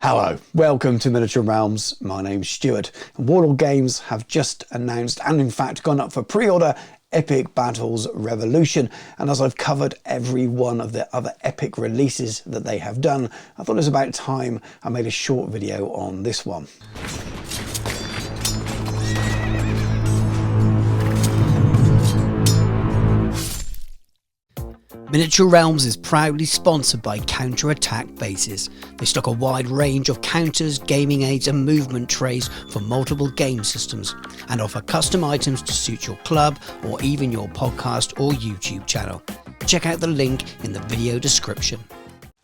Hello, welcome to Miniature Realms. My name's Stuart. Warlord Games have just announced and in fact gone up for pre-order Epic Battles Revolution, and as I've covered every one of the other epic releases that they have done, I thought it was about time I made a short video on this one. Miniature Realms is proudly sponsored by Counter-Attack Bases. They stock a wide range of counters, gaming aids and movement trays for multiple game systems and offer custom items to suit your club or even your podcast or YouTube channel. Check out the link in the video description.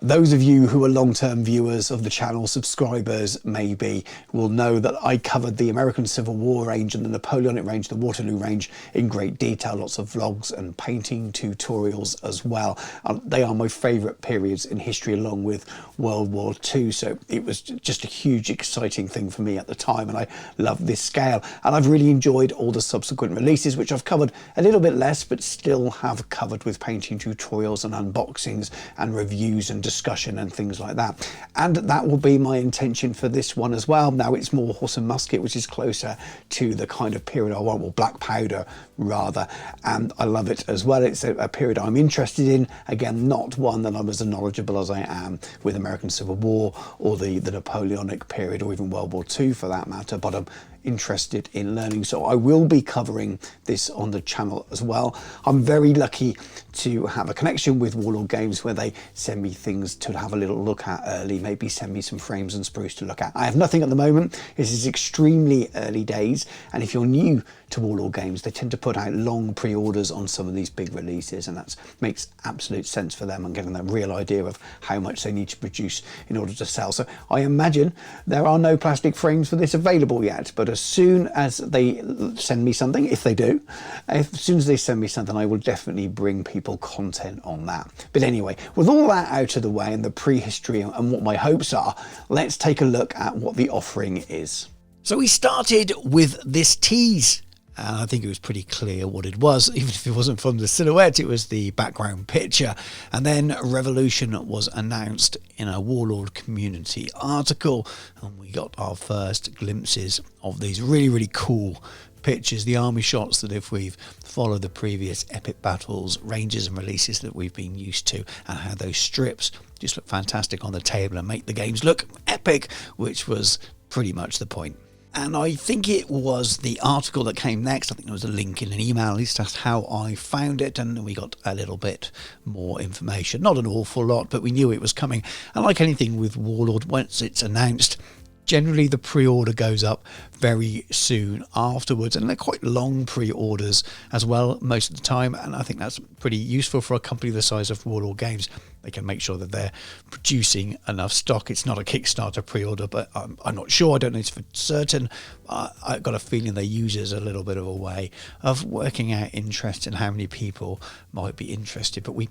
Those of you who are long-term viewers of the channel, subscribers maybe, will know that I covered the American Civil War range and the Napoleonic range, the Waterloo range in great detail, lots of vlogs and painting tutorials as well. They are my favourite periods in history along with World War II, so it was just a huge exciting thing for me at the time, and I love this scale. And I've really enjoyed all the subsequent releases, which I've covered a little bit less, but still have covered with painting tutorials and unboxings and reviews and discussion and things like that, and that will be my intention for this one as well. Now it's more horse and musket, which is closer to the kind of period I want, or black powder rather, and I love it as well. It's a period I'm interested in, again not one that I'm as knowledgeable as I am with American Civil War or the Napoleonic period or even World War II for that matter, but I'm interested in learning, so I will be covering this on the channel as well. I'm very lucky to have a connection with Warlord Games where they send me things to have a little look at early, maybe send me some frames and sprues to look at. I have nothing at the moment. This is extremely early days, and if you're new to Warlord Games, they tend to put out long pre-orders on some of these big releases, and that makes absolute sense for them and getting a real idea of how much they need to produce in order to sell. So I imagine there are no plastic frames for this available yet, but as soon as they send me something, if they do, as soon as they send me something, I will definitely bring people content on that. But anyway, with all that out of the way and the prehistory and what my hopes are, let's take a look at what the offering is. So we started with this tease. I think it was pretty clear what it was, even if it wasn't from the silhouette, it was the background picture. And then Revolution was announced in a Warlord community article, and we got our first glimpses of these really cool pictures, the army shots that if we've followed the previous epic battles, ranges and releases that we've been used to, and how those strips just look fantastic on the table and make the games look epic, which was pretty much the point. And I think it was the article that came next. I think there was a link in an email, at least that's how I found it, and we got a little bit more information. Not an awful lot, but we knew it was coming. And like anything with Warlord, once it's announced, generally the pre-order goes up very soon afterwards, and they're quite long pre-orders as well most of the time, and I think that's pretty useful for a company the size of Warlord Games. They can make sure that they're producing enough stock. It's not a Kickstarter pre-order, but I'm not sure. I don't know for certain. I've got a feeling they use it as a little bit of a way of working out interest in how many people might be interested. But we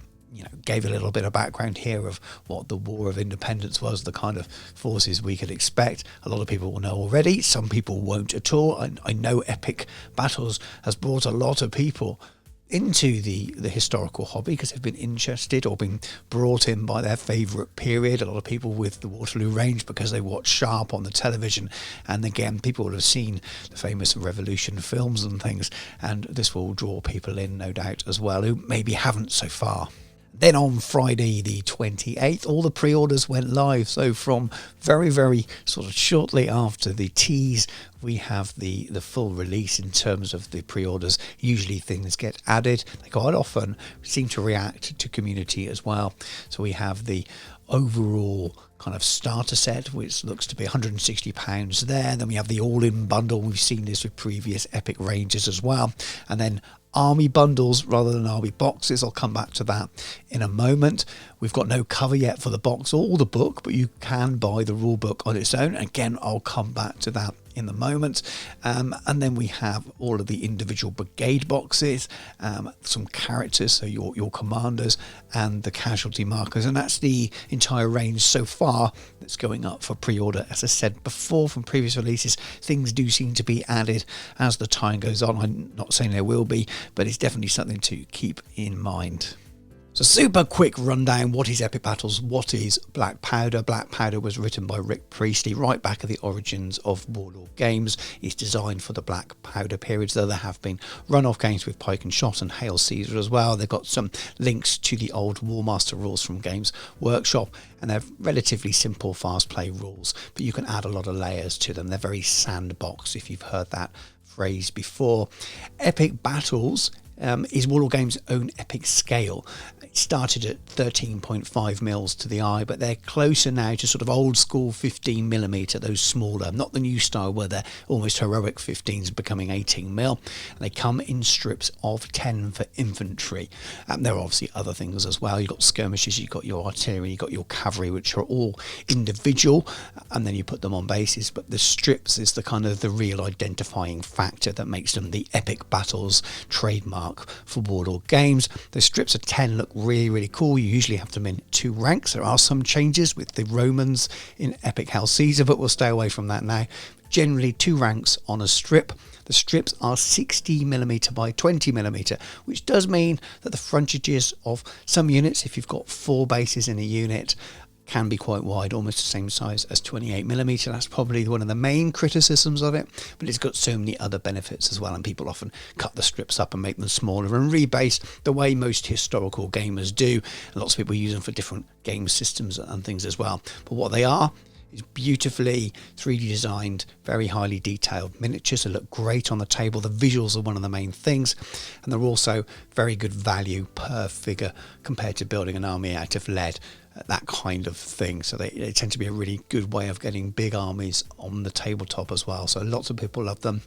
gave a little bit of background here of what the War of Independence was, the kind of forces we could expect. A lot of people will know already. Some people won't at all. I know Epic Battles has brought a lot of people into the historical hobby because they've been interested or been brought in by their favourite period. A lot of people with the Waterloo range because they watch Sharp on the television, and again people will have seen the famous Revolution films and things, and this will draw people in no doubt as well who maybe haven't so far. Then on Friday the 28th, all the pre-orders went live. So from very sort of shortly after the tease, we have the full release in terms of the pre-orders. Usually things get added. They quite often seem to react to community as well. So we have the overall kind of starter set, which looks to be £160 there. Then we have the all-in bundle. We've seen this with previous epic ranges as well. And then army bundles rather than army boxes. I'll come back to that in a moment. We've got no cover yet for the box or the book, but you can buy the rule book on its own. Again, I'll come back to that in the moment. And then we have all of the individual brigade boxes, some characters, so your commanders and the casualty markers, and that's the entire range so far that's going up for pre-order. As I said before from previous releases, things do seem to be added as the time goes on. I'm not saying there will be, but it's definitely something to keep in mind. So super quick rundown. What is Epic Battles? What is Black Powder? Black Powder was written by Rick Priestley right back at the origins of Warlord Games. It's designed for the Black Powder periods, though there have been run-off games with Pike and Shot and Hail Caesar as well. They've got some links to the old War Master rules from Games Workshop, and they're relatively simple fast play rules, but you can add a lot of layers to them. They're very sandbox, if you've heard that phrase before. Epic Battles is Warlord Games' own epic scale. It started at 13.5 mils to the eye, but they're closer now to sort of old school 15mm, those smaller, not the new style where they're almost heroic 15s becoming 18 mil. And they come in strips of 10 for infantry. There are obviously other things as well. You've got skirmishes, you've got your artillery, you've got your cavalry, which are all individual, and then you put them on bases. But the strips is the kind of the real identifying factor that makes them the Epic Battles trademark for Warlord Games. The strips of 10 look really cool. You usually have them in 2 ranks. There are some changes with the Romans in Epic Hail Caesar, but we'll stay away from that now. Generally 2 ranks on a strip. The strips are 60mm by 20mm, which does mean that the frontages of some units, if you've got 4 bases in a unit, can be quite wide, almost the same size as 28mm. That's probably one of the main criticisms of it, but it's got so many other benefits as well, and people often cut the strips up and make them smaller and rebase the way most historical gamers do. And lots of people use them for different game systems and things as well. But what they are is beautifully 3D designed, very highly detailed miniatures that look great on the table. The visuals are one of the main things, and they're also very good value per figure compared to building an army out of lead, that kind of thing. So they tend to be a really good way of getting big armies on the tabletop as well. So lots of people love them,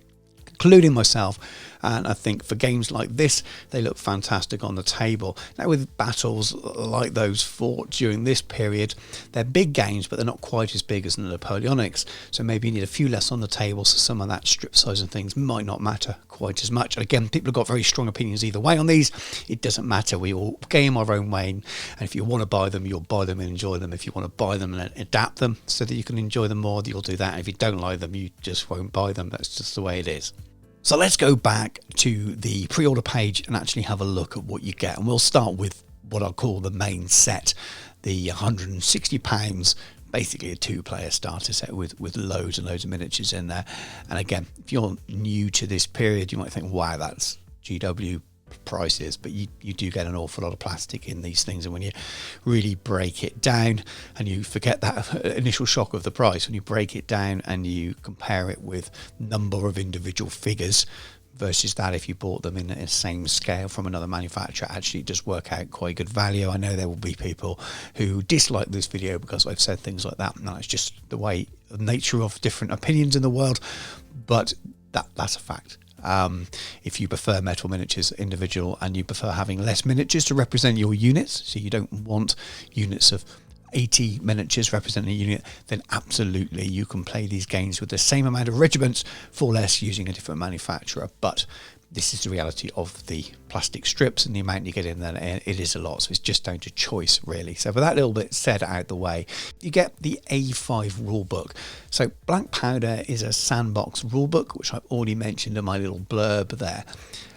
including myself, and I think for games like this they look fantastic on the table. Now with battles like those fought during this period, they're big games, but they're not quite as big as the Napoleonics, so maybe you need a few less on the table, so some of that strip size and things might not matter quite as much. And again, people have got very strong opinions either way on these. It doesn't matter, we all game our own way, and if you want to buy them, you'll buy them and enjoy them. If you want to buy them and adapt them so that you can enjoy them more, you'll do that. If you don't like them, you just won't buy them. That's just the way it is. So let's go back to the pre-order page and actually have a look at what you get. And we'll start with what I'll call the main set, the £160, basically a 2-player starter set with loads and loads of miniatures in there. And again, if you're new to this period, you might think, wow, that's GW prices, but you do get an awful lot of plastic in these things, and when you really break it down, and you forget that initial shock of the price, when you break it down and you compare it with number of individual figures versus that if you bought them in the same scale from another manufacturer, actually it does work out quite good value. I know there will be people who dislike this video because I've said things like that, and that's just the way, the nature of different opinions in the world, but that's a fact. If you prefer metal miniatures individual and you prefer having less miniatures to represent your units, so you don't want units of 80 miniatures representing a unit, then absolutely you can play these games with the same amount of regiments for less using a different manufacturer. But this is the reality of the plastic strips, and the amount you get in there, it is a lot, so it's just down to choice really. So with that little bit said out the way, you get the A5 rulebook. So Black Powder is a sandbox rulebook, which I've already mentioned in my little blurb there.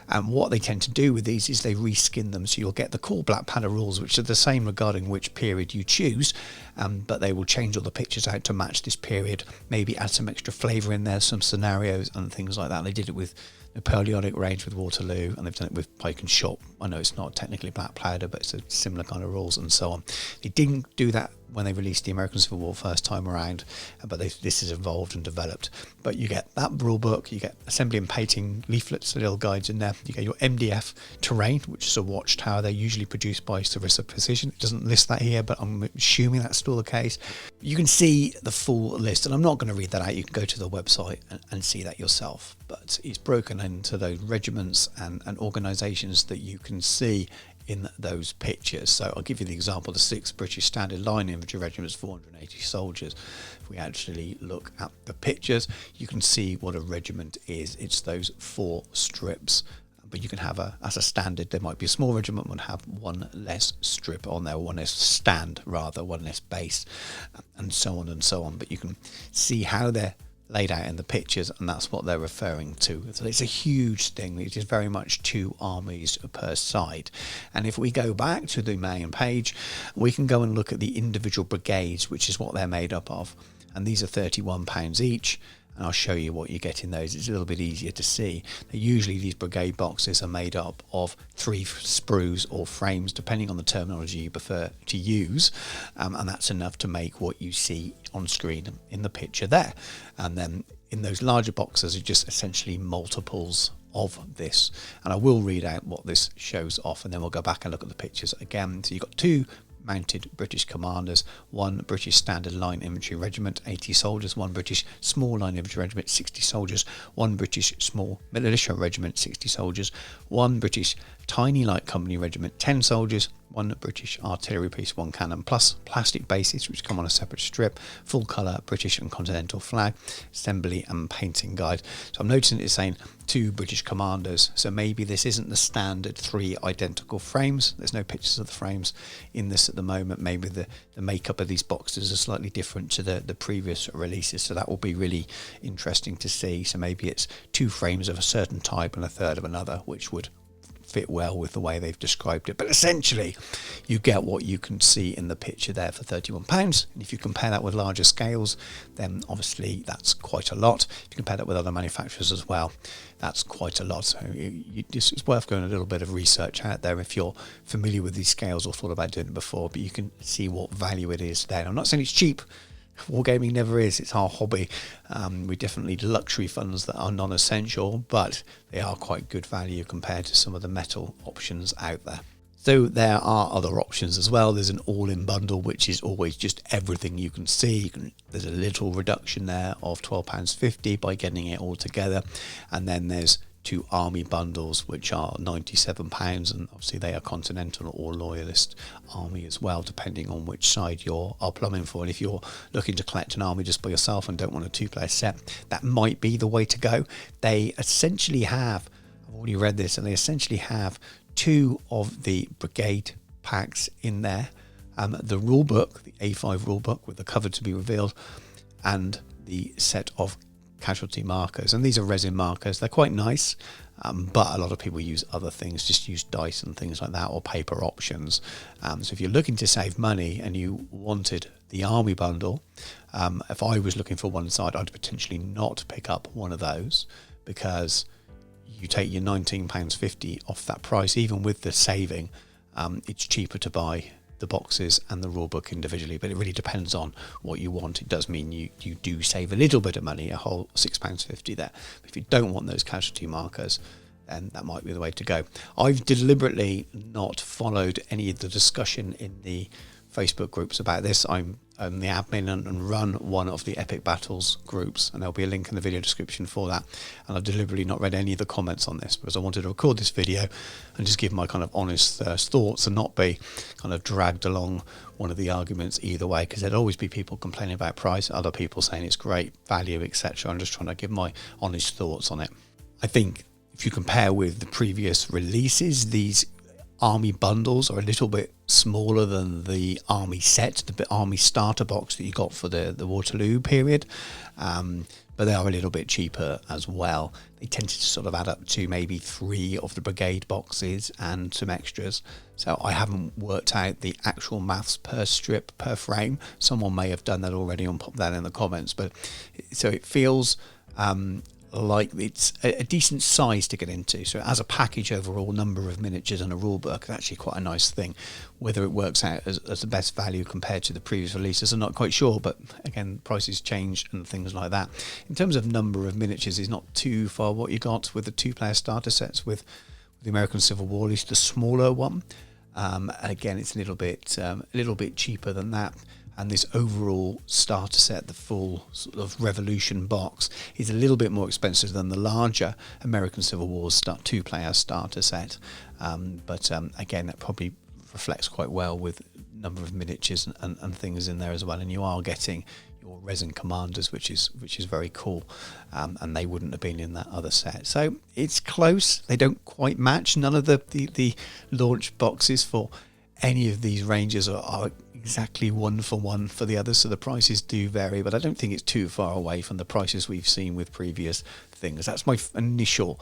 And what they tend to do with these is they reskin them, so you'll get the core Black Powder rules, which are the same regarding which period you choose, but they will change all the pictures out to match this period, maybe add some extra flavour in there, some scenarios and things like that. They did it with Napoleonic range with Waterloo, and they've done it with Pike and Shot. I know it's not technically Black Powder, but it's a similar kind of rules and so on. They didn't do that when they released the American Civil War first time around, but this is evolved and developed. But you get that rule book, you get assembly and painting leaflets, little guides in there, you get your MDF terrain, which is a watchtower. They're usually produced by Sarissa Precision. It doesn't list that here, but I'm assuming that's still the case. You can see the full list, and I'm not going to read that out. You can go to the website and see that yourself, but it's broken into those regiments and organisations that you can see in those pictures. So I'll give you the example. The 6th British Standard Line Infantry Regiment is 480 soldiers. If we actually look at the pictures, you can see what a regiment is. It's those 4 strips. But you can have as a standard, there might be a small regiment would have one less strip on there, one less stand rather, one less base, and so on and so on. But you can see how they're laid out in the pictures, and that's what they're referring to. So it's a huge thing. It is very much 2 armies per side. And if we go back to the main page, we can go and look at the individual brigades, which is what they're made up of. And these are £31 each. And I'll show you what you get in those. It's a little bit easier to see. Usually these brigade boxes are made up of 3 sprues or frames, depending on the terminology you prefer to use, and that's enough to make what you see on screen in the picture there. And then in those larger boxes are just essentially multiples of this, and I will read out what this shows off, and then we'll go back and look at the pictures again. So you've got 2 mounted British commanders, 1 British standard line infantry regiment, 80 soldiers, 1 British small line infantry regiment, 60 soldiers, 1 British small militia regiment, 60 soldiers, 1 British tiny light company regiment, 10 soldiers, 1 British artillery piece, 1 cannon, plus plastic bases which come on a separate strip, full colour British and continental flag, assembly and painting guide. So I'm noticing it's saying 2 British commanders, so maybe this isn't the standard 3 identical frames. There's no pictures of the frames in this at the moment. Maybe the makeup of these boxes are slightly different to the previous releases, so that will be really interesting to see. So maybe it's 2 frames of a certain type and a third of another, which would fit well with the way they've described it. But essentially you get what you can see in the picture there for £31, and if you compare that with larger scales, then obviously that's quite a lot. If you compare that with other manufacturers as well, that's quite a lot. So it's worth going a little bit of research out there if you're familiar with these scales or thought about doing it before, but you can see what value it is there. I'm not saying it's cheap. Wargaming never is. It's our hobby. We definitely do luxury funds that are non-essential, but they are quite good value compared to some of the metal options out there. So there are other options as well. There's an all-in bundle, which is always just everything you can see. There's a little reduction there of £12.50 by getting it all together. And then there's 2 army bundles, which are £97, and obviously they are continental or loyalist army as well, depending on which side you're plumbing for. And if you're looking to collect an army just by yourself and don't want a 2-player set, that might be the way to go. They essentially have, I've already read this, and they essentially have 2 of the brigade packs in there, the rule book, the A5 rule book with the cover to be revealed, and the set of casualty markers. And these are resin markers. They're quite nice, but a lot of people use other things, just use dice and things like that, or paper options. So if you're looking to save money and you wanted the army bundle, if I was looking for one side, I'd potentially not pick up one of those, because you take your £19.50 off that price. Even with the saving, it's cheaper to buy the boxes and the rule book individually, but it really depends on what you want. It does mean you do save a little bit of money, a whole £6.50 there. But if you don't want those casualty markers, then that might be the way to go. I've deliberately not followed any of the discussion in the Facebook groups about this. I'm the admin and run one of the Epic Battles groups, and there'll be a link in the video description for that. And I've deliberately not read any of the comments on this, because I wanted to record this video and just give my kind of honest thoughts and not be kind of dragged along one of the arguments either way, because there'd always be people complaining about price, other people saying it's great value, etc. I'm just trying to give my honest thoughts on it. I think if you compare with the previous releases, these army bundles are a little bit smaller than the army set, the army starter box that you got for the Waterloo period, but they are a little bit cheaper as well. They tend to sort of add up to maybe 3 of the brigade boxes and some extras. So I haven't worked out the actual maths per strip per frame. Someone may have done that already and pop that in the comments, but so it feels like it's a decent size to get into. So as a package overall, number of miniatures and a rule book is actually quite a nice thing. Whether it works out as the best value compared to the previous releases, I'm not quite sure, but again, prices change and things like that. In terms of number of miniatures, is not too far what you got with the 2-player starter sets with the American Civil War, at least the smaller one. Again, it's a little bit cheaper than that. And this overall starter set, the full sort of Revolution box, is a little bit more expensive than the larger American Civil War 2-player starter set. But again, that probably reflects quite well with number of miniatures and things in there as well. And you are getting your resin commanders, which is very cool. And they wouldn't have been in that other set. So it's close. They don't quite match. None of the launch boxes for any of these ranges are exactly one for one for the others, so the prices do vary, but I don't think it's too far away from the prices we've seen with previous things. That's my initial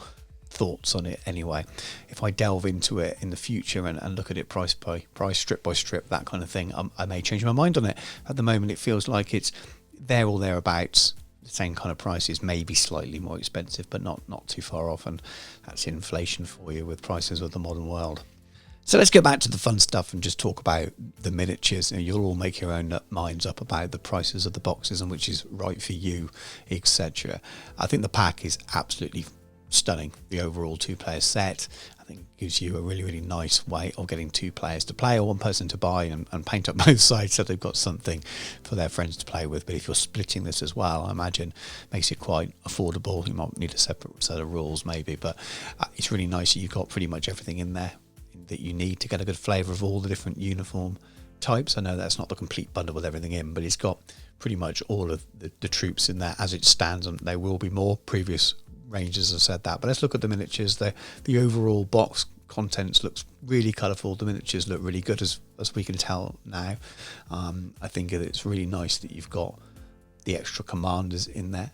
thoughts on it anyway. If I delve into it in the future and look at it price by price, strip by strip, that kind of thing, I may change my mind on it. At the moment it feels like it's there or thereabouts, the same kind of prices, maybe slightly more expensive, but not too far off, and that's inflation for you with prices of the modern world. So let's go back to the fun stuff and just talk about the miniatures. You'll all make your own minds up about the prices of the boxes and which is right for you, etc. I think the pack is absolutely stunning. The overall 2-player set, I think, gives you a really nice way of getting 2 players to play or 1 person to buy and paint up both sides so they've got something for their friends to play with. But if you're splitting this as well, I imagine makes it quite affordable. You might need a separate set of rules maybe, but it's really nice that you've got pretty much everything in there that you need to get a good flavour of all the different uniform types. I know that's not the complete bundle with everything in, but it's got pretty much all of the troops in there as it stands, and there will be more. Previous ranges have said that. But let's look at the miniatures. The overall box contents looks really colourful. The miniatures look really good as we can tell now. I think it's really nice that you've got the extra commanders in there.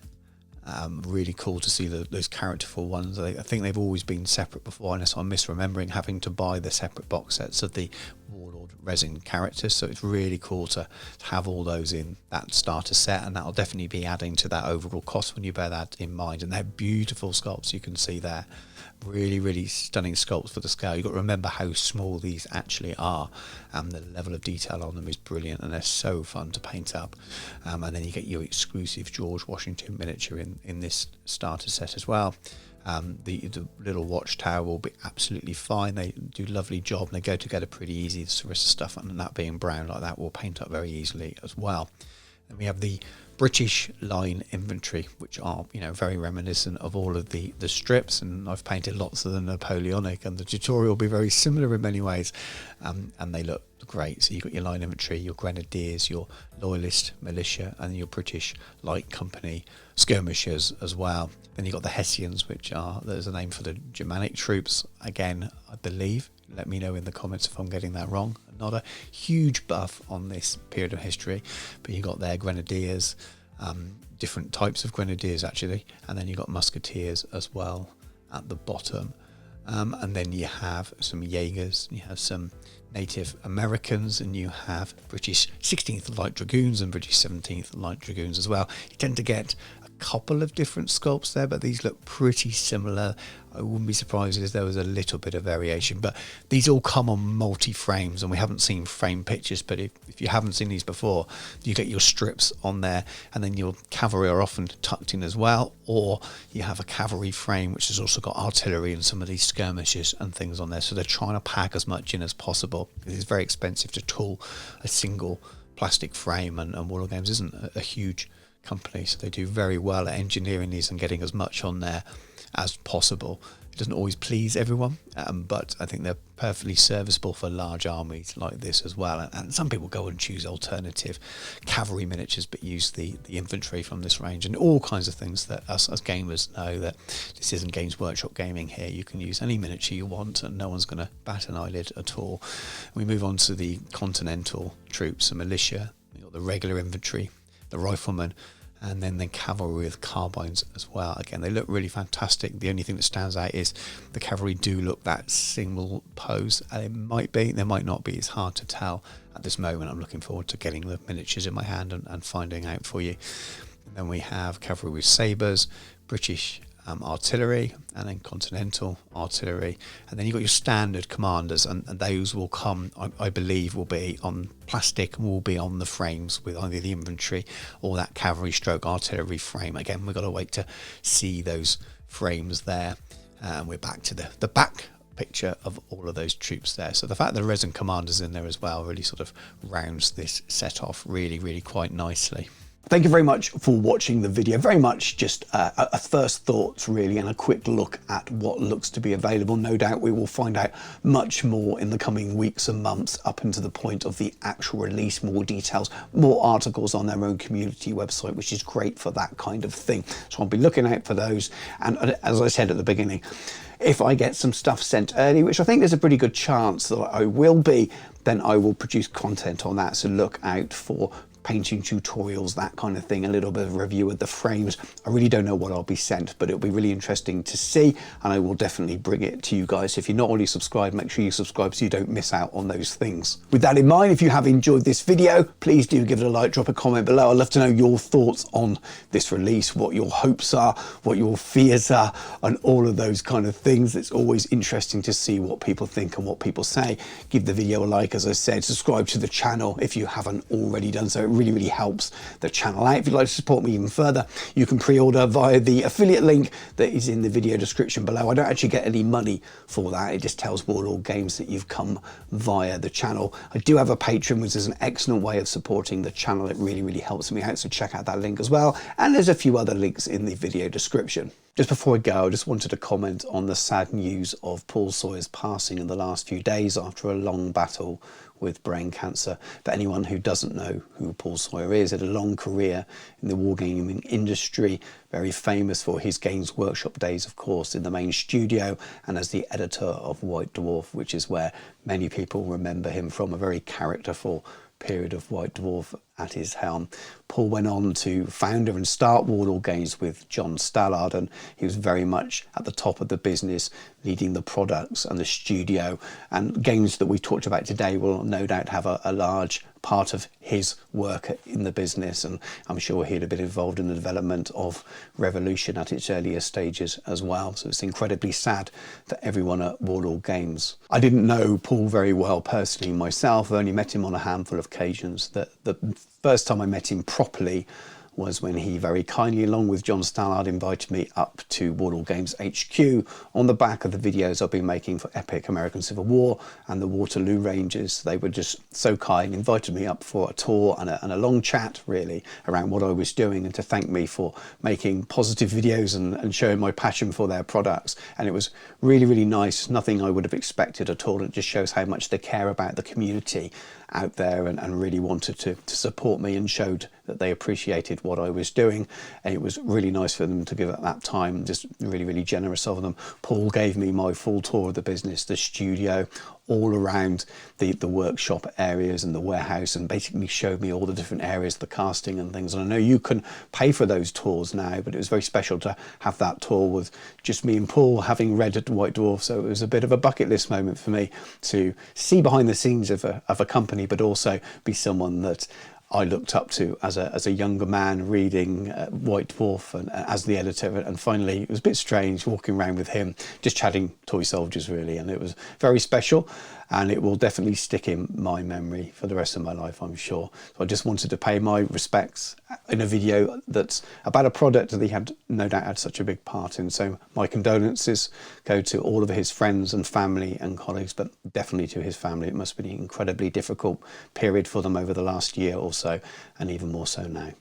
Really cool to see those characterful ones. I think they've always been separate before, unless I'm misremembering having to buy the separate box sets of the Warlord resin characters. So it's really cool to have all those in that starter set, and that'll definitely be adding to that overall cost when you bear that in mind. And they're beautiful sculpts, you can see there. Really stunning sculpts for the scale. You've got to remember how small these actually are, and the level of detail on them is brilliant, and they're so fun to paint up. And then you get your exclusive George Washington miniature in this starter set as well. The little watchtower will be absolutely fine. They do a lovely job, and they go together pretty easy. The rest of stuff, and that being brown like that, will paint up very easily as well. And we have the British line infantry, which are, very reminiscent of all of the strips, and I've painted lots of the Napoleonic, and the tutorial will be very similar in many ways, and they look great. So you've got your line infantry, your grenadiers, your loyalist militia, and your British light company skirmishers as well. Then you've got the Hessians, which there's a name for the Germanic troops, again, I believe. Let me know in the comments if I'm getting that wrong. Not a huge buff on this period of history, but you got their grenadiers, different types of grenadiers actually, and then you got musketeers as well at the bottom. And then you have some Jaegers, you have some Native Americans, and you have British 16th Light Dragoons and British 17th Light Dragoons as well. You tend to get a couple of different sculpts there, but these look pretty similar. I wouldn't be surprised if there was a little bit of variation, but these all come on multi-frames, and we haven't seen frame pictures, but if you haven't seen these before, you get your strips on there, and then your cavalry are often tucked in as well, or you have a cavalry frame which has also got artillery and some of these skirmishes and things on there. So they're trying to pack as much in as possible. It's very expensive to tool a single plastic frame, and Warlord Games isn't a huge company, so they do very well at engineering these and getting as much on there as possible. It doesn't always please everyone, but I think they're perfectly serviceable for large armies like this as well. And some people go and choose alternative cavalry miniatures but use the infantry from this range, and all kinds of things that us as gamers know that this isn't Games Workshop gaming here. You can use any miniature you want and no one's going to bat an eyelid at all. We move on to the continental troops, the militia, you've got the regular infantry, the riflemen, and then the cavalry with carbines as well. Again, they look really fantastic. The only thing that stands out is the cavalry do look that single pose, and it might be, there might not be. It's hard to tell at this moment. I'm looking forward to getting the miniatures in my hand and finding out for you. And then we have cavalry with sabres, British artillery, and then continental artillery, and then you've got your standard commanders, and those will come, I believe, will be on plastic and will be on the frames with either the infantry or that cavalry stroke artillery frame. Again, we've got to wait to see those frames there, and we're back to the back picture of all of those troops there. So the fact that the resin commanders in there as well really sort of rounds this set off really quite nicely. Thank you very much for watching the video. Very much just a first thoughts really, and a quick look at what looks to be available. No doubt we will find out much more in the coming weeks and months up into the point of the actual release, more details, more articles on their own community website, which is great for that kind of thing. So I'll be looking out for those. And as I said at the beginning, if I get some stuff sent early, which I think there's a pretty good chance that I will be, then I will produce content on that. So look out for painting tutorials, that kind of thing, a little bit of review of the frames. I really don't know what I'll be sent, but it'll be really interesting to see, and I will definitely bring it to you guys. If you're not already subscribed, make sure you subscribe so you don't miss out on those things. With that in mind, if you have enjoyed this video, please do give it a like, drop a comment below. I'd love to know your thoughts on this release, what your hopes are, what your fears are, and all of those kind of things. It's always interesting to see what people think and what people say. Give the video a like, as I said, subscribe to the channel if you haven't already done so. It really helps the channel out. If you'd like to support me even further, you can pre-order via the affiliate link that is in the video description below. I don't actually get any money for that. It just tells Warlord Games that you've come via the channel. I do have a Patreon, which is an excellent way of supporting the channel. It really helps me out, so check out that link as well. And there's a few other links in the video description. Just before I go, I just wanted to comment on the sad news of Paul Sawyer's passing in the last few days after a long battle with brain cancer. For anyone who doesn't know who Paul Sawyer is, had a long career in the wargaming industry, very famous for his Games Workshop days, of course, in the main studio, and as the editor of White Dwarf, which is where many people remember him from, a very characterful period of White Dwarf at his helm. Paul went on to founder and start Warlord Games with John Stallard, and he was very much at the top of the business, leading the products and the studio, and games that we talked about today will no doubt have a large part of his work in the business, and I'm sure he'd have been involved in the development of Revolution at its earlier stages as well. So it's incredibly sad that everyone at Warlord Games. I didn't know Paul very well personally myself. I only met him on a handful of occasions. The first time I met him properly was when he very kindly, along with John Stallard, invited me up to Warlord Games HQ on the back of the videos I've been making for Epic American Civil War and the Waterloo Ranges. They were just so kind, invited me up for a tour and a long chat really around what I was doing, and to thank me for making positive videos and showing my passion for their products. And it was really nice, nothing I would have expected at all. It just shows how much they care about the community out there, and really wanted to support me, and showed that they appreciated what I was doing. And it was really nice for them to give at that time, just really generous of them. Paul gave me my full tour of the business, the studio, all around the workshop areas and the warehouse, and basically showed me all the different areas, the casting and things. And I know you can pay for those tours now, but it was very special to have that tour with just me and Paul, having read at White Dwarf. So it was a bit of a bucket list moment for me to see behind the scenes of a company, but also be someone that I looked up to as a younger man reading White Dwarf, and as the editor. And finally, it was a bit strange walking around with him, just chatting toy soldiers really, and it was very special, and it will definitely stick in my memory for the rest of my life, I'm sure. So I just wanted to pay my respects in a video that's about a product that he had no doubt had such a big part in. So my condolences go to all of his friends and family and colleagues, but definitely to his family. It must be an incredibly difficult period for them over the last year or so, and even more so now.